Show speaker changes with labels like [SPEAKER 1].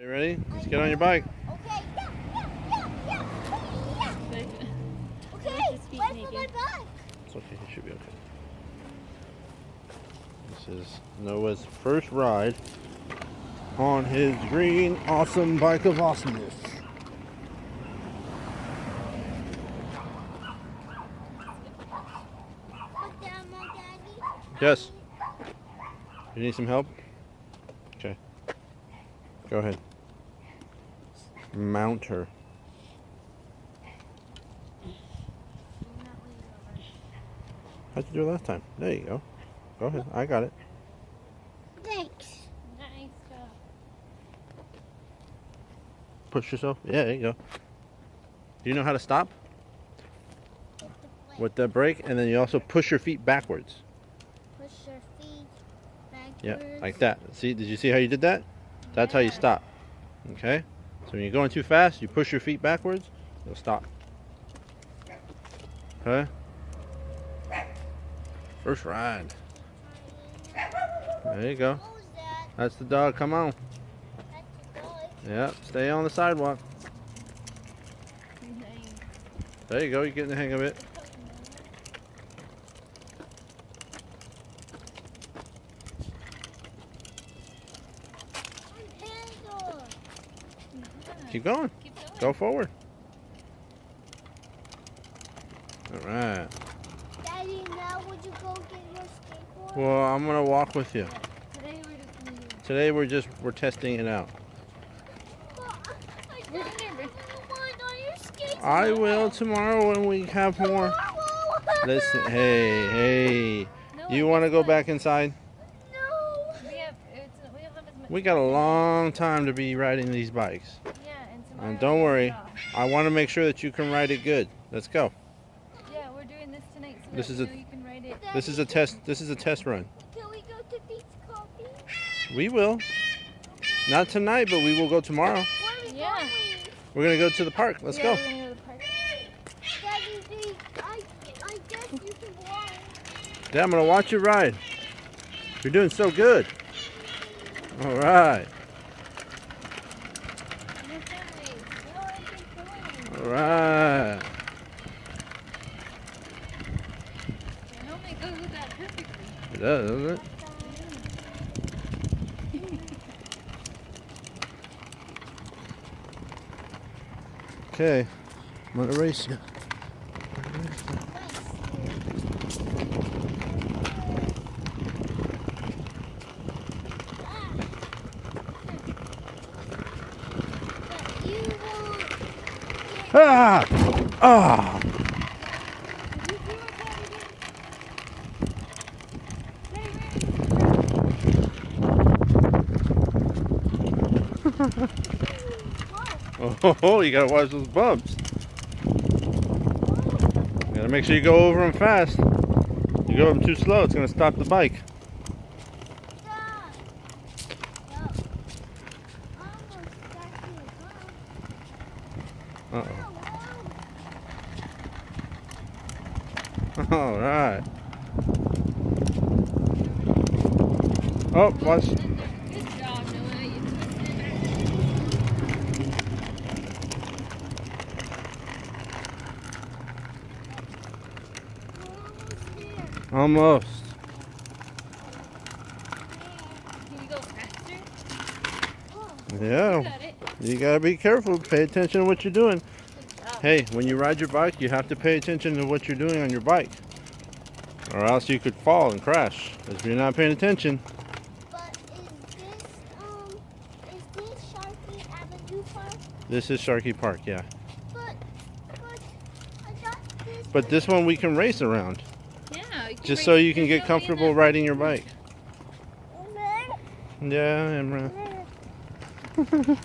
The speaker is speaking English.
[SPEAKER 1] You ready? Let's get on your bike.
[SPEAKER 2] Okay. Okay, wait for my bike.
[SPEAKER 1] It's okay, it should be okay. This is Noah's first ride on his green awesome bike of awesomeness. Yes. You need some help? Okay. Go ahead. Mount her. How'd you do it last time? There you go. Go ahead. I got it.
[SPEAKER 2] Thanks.
[SPEAKER 3] Nice job.
[SPEAKER 1] Push yourself. Yeah, there you go. Do you know how to stop? With the brake, and then you also push your feet backwards.
[SPEAKER 2] Push your feet backwards.
[SPEAKER 1] Yeah, like that. See, did you see how you did that? That's how you stop. Okay? So when you're going too fast, you push your feet backwards, you'll stop. Okay? First ride. There you go.
[SPEAKER 2] What was that?
[SPEAKER 1] That's the dog. Come on.
[SPEAKER 2] That's the dog.
[SPEAKER 1] Yep, stay on the sidewalk. There you go, you're getting the hang of it. Keep going. Go forward. Alright.
[SPEAKER 2] Daddy, now would you go get your skateboard?
[SPEAKER 1] Well, I'm gonna walk with you.
[SPEAKER 3] Today we're just gonna do
[SPEAKER 1] Today we're testing it out. I will tomorrow when we have more. Listen, hey. You want to go back inside?
[SPEAKER 2] No.
[SPEAKER 3] we don't have as much.
[SPEAKER 1] We got a long time to be riding these bikes.
[SPEAKER 3] Yeah, and tomorrow.
[SPEAKER 1] And don't worry,
[SPEAKER 3] we're off.
[SPEAKER 1] I want to make sure that you can ride it good. Let's go.
[SPEAKER 3] Yeah, we're doing this tonight so
[SPEAKER 1] This
[SPEAKER 3] that
[SPEAKER 1] is
[SPEAKER 3] you
[SPEAKER 1] a-
[SPEAKER 3] know you can ride it.
[SPEAKER 1] This is a test. This is a test run.
[SPEAKER 2] Can we go to Pete's Coffee?
[SPEAKER 1] We will. Not tonight, but we will go tomorrow.
[SPEAKER 2] Where are we
[SPEAKER 3] Yeah.
[SPEAKER 2] going?
[SPEAKER 1] We're gonna go to the park. Let's
[SPEAKER 3] Yeah,
[SPEAKER 1] go.
[SPEAKER 3] we're gonna go to the park.
[SPEAKER 2] Daddy, I guess you can walk.
[SPEAKER 1] Yeah, I'm gonna watch you ride. You're doing so good. All right. All right.
[SPEAKER 3] Your helmet goes with that perfectly.
[SPEAKER 1] It does, doesn't it? Okay, I'm gonna race you. Ah! Ah! Oh, you gotta watch those bumps. You gotta make sure you go over them fast. You go over them too slow, it's gonna stop the bike. Uh-oh. All right. Oh, watch.
[SPEAKER 3] Good job, Noah. You twisted it.
[SPEAKER 1] Almost.
[SPEAKER 3] Can you go faster?
[SPEAKER 1] Yeah.
[SPEAKER 3] You got it.
[SPEAKER 1] You gotta be careful. Pay attention to what you're doing.
[SPEAKER 3] Good job.
[SPEAKER 1] Hey, when you ride your bike, you have to pay attention to what you're doing on your bike. Or else you could fall and crash if you're not paying attention.
[SPEAKER 2] But is this Sharky Avenue Park?
[SPEAKER 1] This is Sharky Park, yeah.
[SPEAKER 2] But I got this.
[SPEAKER 1] But this one we can race around.
[SPEAKER 3] Yeah. You can
[SPEAKER 1] Just
[SPEAKER 3] race-
[SPEAKER 1] so you can
[SPEAKER 3] there's
[SPEAKER 1] get
[SPEAKER 3] nobody in
[SPEAKER 1] comfortable
[SPEAKER 3] that
[SPEAKER 1] riding your bike.
[SPEAKER 2] Meh.
[SPEAKER 1] Yeah, Emra.
[SPEAKER 2] Meh.